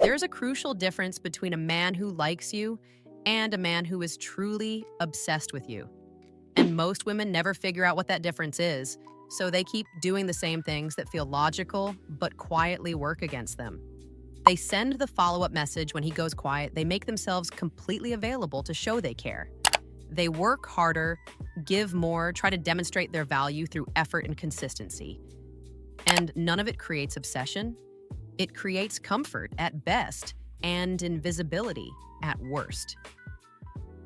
There's a crucial difference between a man who likes you and a man who is truly obsessed with you. And most women never figure out what that difference is, so they keep doing the same things that feel logical but quietly work against them. They send the follow-up message when he goes quiet. They make themselves completely available to show they care. They work harder, give more, try to demonstrate their value through effort and consistency. And none of it creates obsession. It creates comfort at best and invisibility at worst.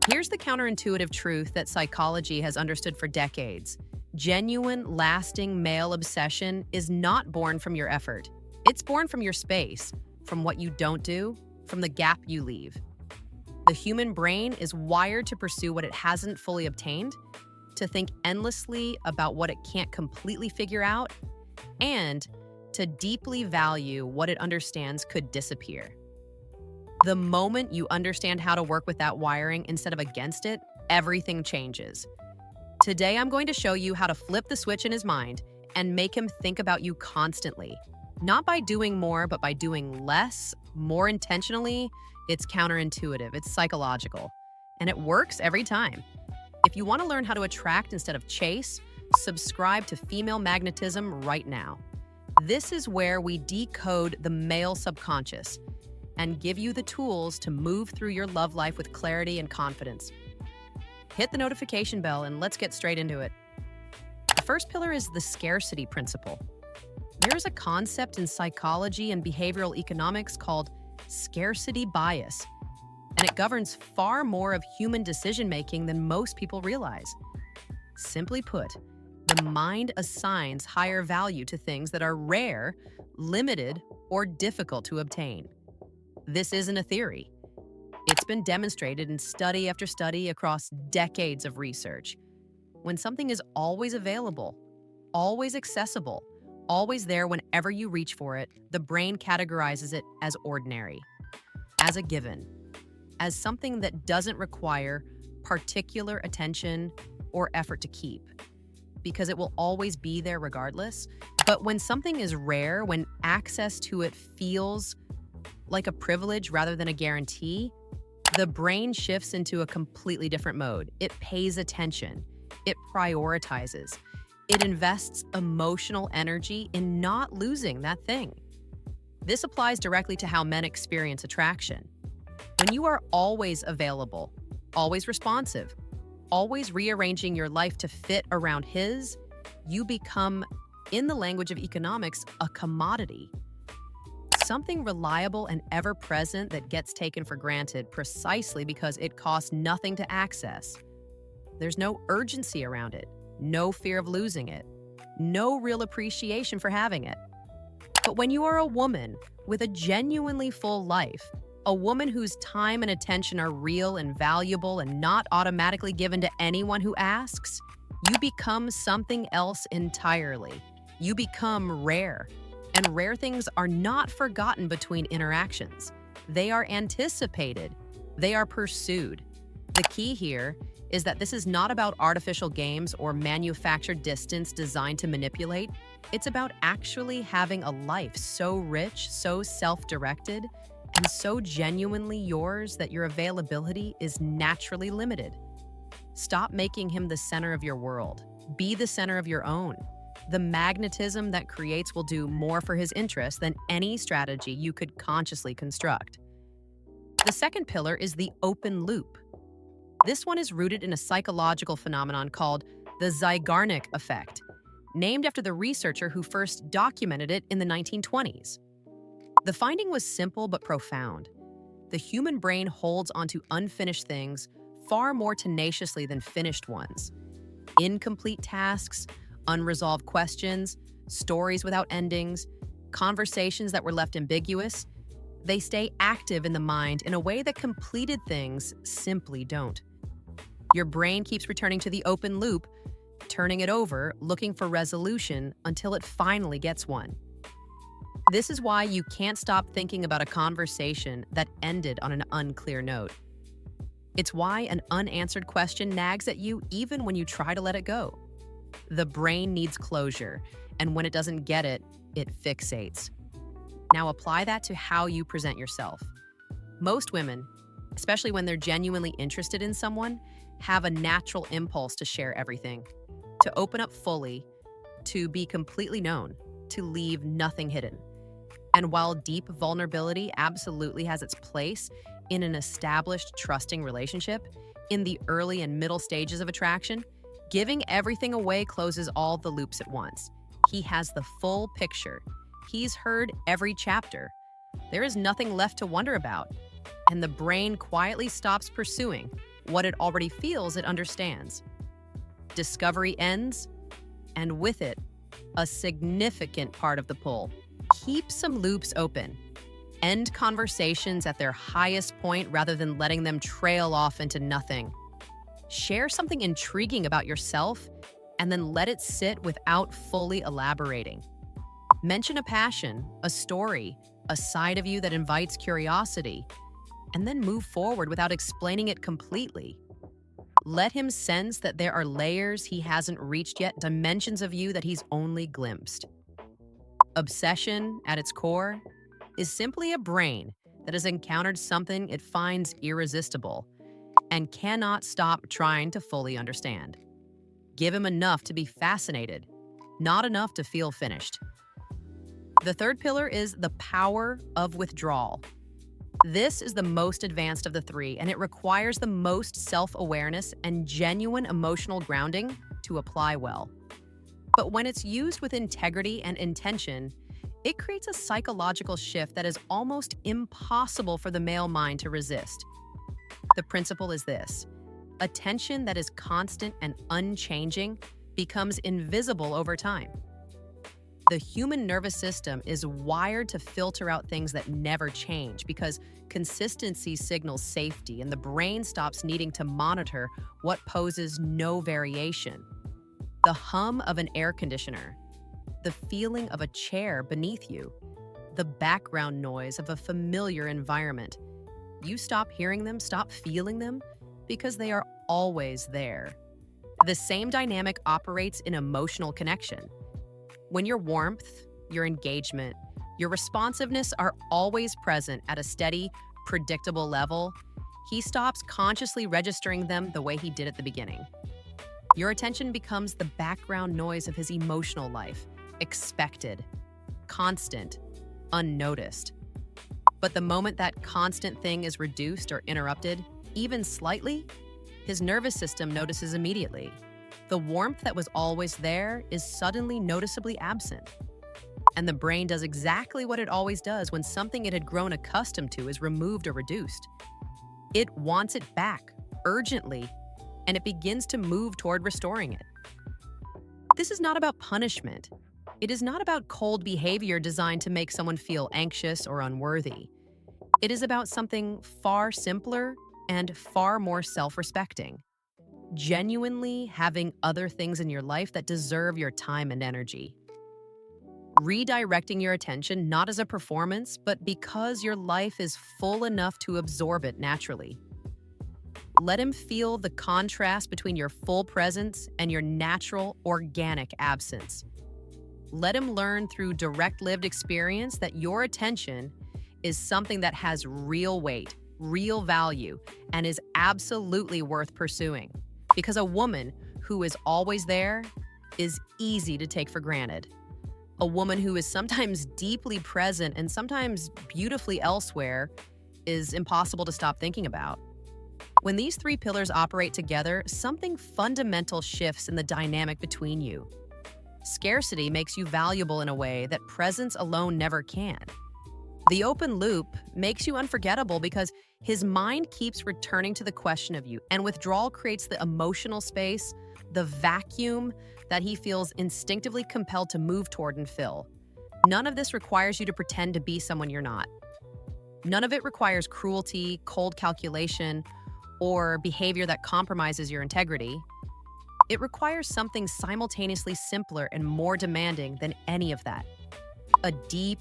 Here's the counterintuitive truth that psychology has understood for decades. Genuine, lasting male obsession is not born from your effort. It's born from your space, from what you don't do, from the gap you leave. The human brain is wired to pursue what it hasn't fully obtained, to think endlessly about what it can't completely figure out, and to deeply value what it understands could disappear. The moment you understand how to work with that wiring instead of against it, everything changes. Today, I'm going to show you how to flip the switch in his mind and make him think about you constantly. Not by doing more, but by doing less, more intentionally. It's counterintuitive, it's psychological, and it works every time. If you want to learn how to attract instead of chase, subscribe to Female Magnetism right now. This is where we decode the male subconscious and give you the tools to move through your love life with clarity and confidence. Hit the notification bell and let's get straight into it. The first pillar is the scarcity principle. There is a concept in psychology and behavioral economics called scarcity bias, and it governs far more of human decision-making than most people realize. Simply put, the mind assigns higher value to things that are rare, limited, or difficult to obtain. This isn't a theory. It's been demonstrated in study after study across decades of research. When something is always available, always accessible, always there whenever you reach for it, the brain categorizes it as ordinary, as a given, as something that doesn't require particular attention or effort to keep, because it will always be there regardless. But when something is rare, when access to it feels like a privilege rather than a guarantee, the brain shifts into a completely different mode. It pays attention. It prioritizes. It invests emotional energy in not losing that thing. This applies directly to how men experience attraction. When you are always available, always responsive, always rearranging your life to fit around his, you become, in the language of economics, a commodity. Something reliable and ever-present that gets taken for granted precisely because it costs nothing to access. There's no urgency around it, no fear of losing it, no real appreciation for having it. But when you are a woman with a genuinely full life, a woman whose time and attention are real and valuable and not automatically given to anyone who asks, you become something else entirely. You become rare. And rare things are not forgotten between interactions. They are anticipated. They are pursued. The key here is that this is not about artificial games or manufactured distance designed to manipulate. It's about actually having a life so rich, so self-directed, and so genuinely yours that your availability is naturally limited. Stop making him the center of your world. Be the center of your own. The magnetism that creates will do more for his interest than any strategy you could consciously construct. The second pillar is the open loop. This one is rooted in a psychological phenomenon called the Zeigarnik effect, named after the researcher who first documented it in the 1920s. The finding was simple but profound. The human brain holds onto unfinished things far more tenaciously than finished ones. Incomplete tasks, unresolved questions, stories without endings, conversations that were left ambiguous, they stay active in the mind in a way that completed things simply don't. Your brain keeps returning to the open loop, turning it over, looking for resolution until it finally gets one. This is why you can't stop thinking about a conversation that ended on an unclear note. It's why an unanswered question nags at you even when you try to let it go. The brain needs closure, and when it doesn't get it, it fixates. Now apply that to how you present yourself. Most women, especially when they're genuinely interested in someone, have a natural impulse to share everything, to open up fully, to be completely known, to leave nothing hidden. And while deep vulnerability absolutely has its place in an established, trusting relationship, in the early and middle stages of attraction, giving everything away closes all the loops at once. He has the full picture. He's heard every chapter. There is nothing left to wonder about. And the brain quietly stops pursuing what it already feels it understands. Discovery ends, and with it, a significant part of the pull. Keep some loops open. End conversations at their highest point rather than letting them trail off into nothing. Share something intriguing about yourself and then let it sit without fully elaborating. Mention a passion, a story, a side of you that invites curiosity, and then move forward without explaining it completely. Let him sense that there are layers he hasn't reached yet, dimensions of you that he's only glimpsed. Obsession, at its core, is simply a brain that has encountered something it finds irresistible and cannot stop trying to fully understand. Give him enough to be fascinated, not enough to feel finished. The third pillar is the power of withdrawal. This is the most advanced of the three, and it requires the most self-awareness and genuine emotional grounding to apply well. But when it's used with integrity and intention, it creates a psychological shift that is almost impossible for the male mind to resist. The principle is this: attention that is constant and unchanging becomes invisible over time. The human nervous system is wired to filter out things that never change because consistency signals safety, and the brain stops needing to monitor what poses no variation. The hum of an air conditioner, the feeling of a chair beneath you, the background noise of a familiar environment. You stop hearing them, stop feeling them, because they are always there. The same dynamic operates in emotional connection. When your warmth, your engagement, your responsiveness are always present at a steady, predictable level, he stops consciously registering them the way he did at the beginning. Your attention becomes the background noise of his emotional life, expected, constant, unnoticed. But the moment that constant thing is reduced or interrupted, even slightly, his nervous system notices immediately. The warmth that was always there is suddenly noticeably absent. And the brain does exactly what it always does when something it had grown accustomed to is removed or reduced. It wants it back, urgently, and it begins to move toward restoring it. This is not about punishment. It is not about cold behavior designed to make someone feel anxious or unworthy. It is about something far simpler and far more self-respecting. Genuinely having other things in your life that deserve your time and energy. Redirecting your attention not as a performance, but because your life is full enough to absorb it naturally. Let him feel the contrast between your full presence and your natural, organic absence. Let him learn through direct lived experience that your attention is something that has real weight, real value, and is absolutely worth pursuing. Because a woman who is always there is easy to take for granted. A woman who is sometimes deeply present and sometimes beautifully elsewhere is impossible to stop thinking about. When these three pillars operate together, something fundamental shifts in the dynamic between you. Scarcity makes you valuable in a way that presence alone never can. The open loop makes you unforgettable because his mind keeps returning to the question of you, and withdrawal creates the emotional space, the vacuum that he feels instinctively compelled to move toward and fill. None of this requires you to pretend to be someone you're not. None of it requires cruelty, cold calculation, or behavior that compromises your integrity. It requires something simultaneously simpler and more demanding than any of that. A deep,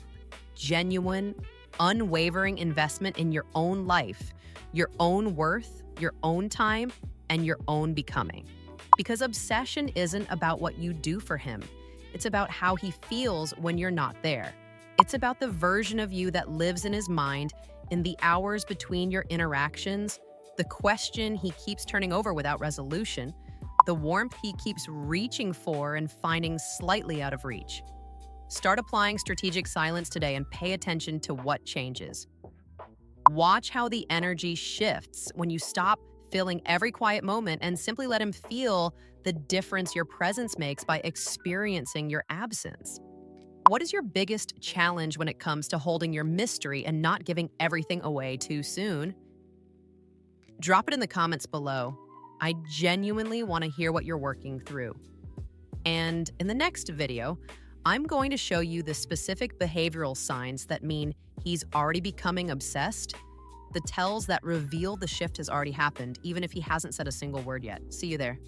genuine, unwavering investment in your own life, your own worth, your own time, and your own becoming. Because obsession isn't about what you do for him. It's about how he feels when you're not there. It's about the version of you that lives in his mind in the hours between your interactions, the question he keeps turning over without resolution, the warmth he keeps reaching for and finding slightly out of reach. Start applying strategic silence today and pay attention to what changes. Watch how the energy shifts when you stop filling every quiet moment and simply let him feel the difference your presence makes by experiencing your absence. What is your biggest challenge when it comes to holding your mystery and not giving everything away too soon? Drop it in the comments below. I genuinely want to hear what you're working through. And in the next video, I'm going to show you the specific behavioral signs that mean he's already becoming obsessed, the tells that reveal the shift has already happened, even if he hasn't said a single word yet. See you there.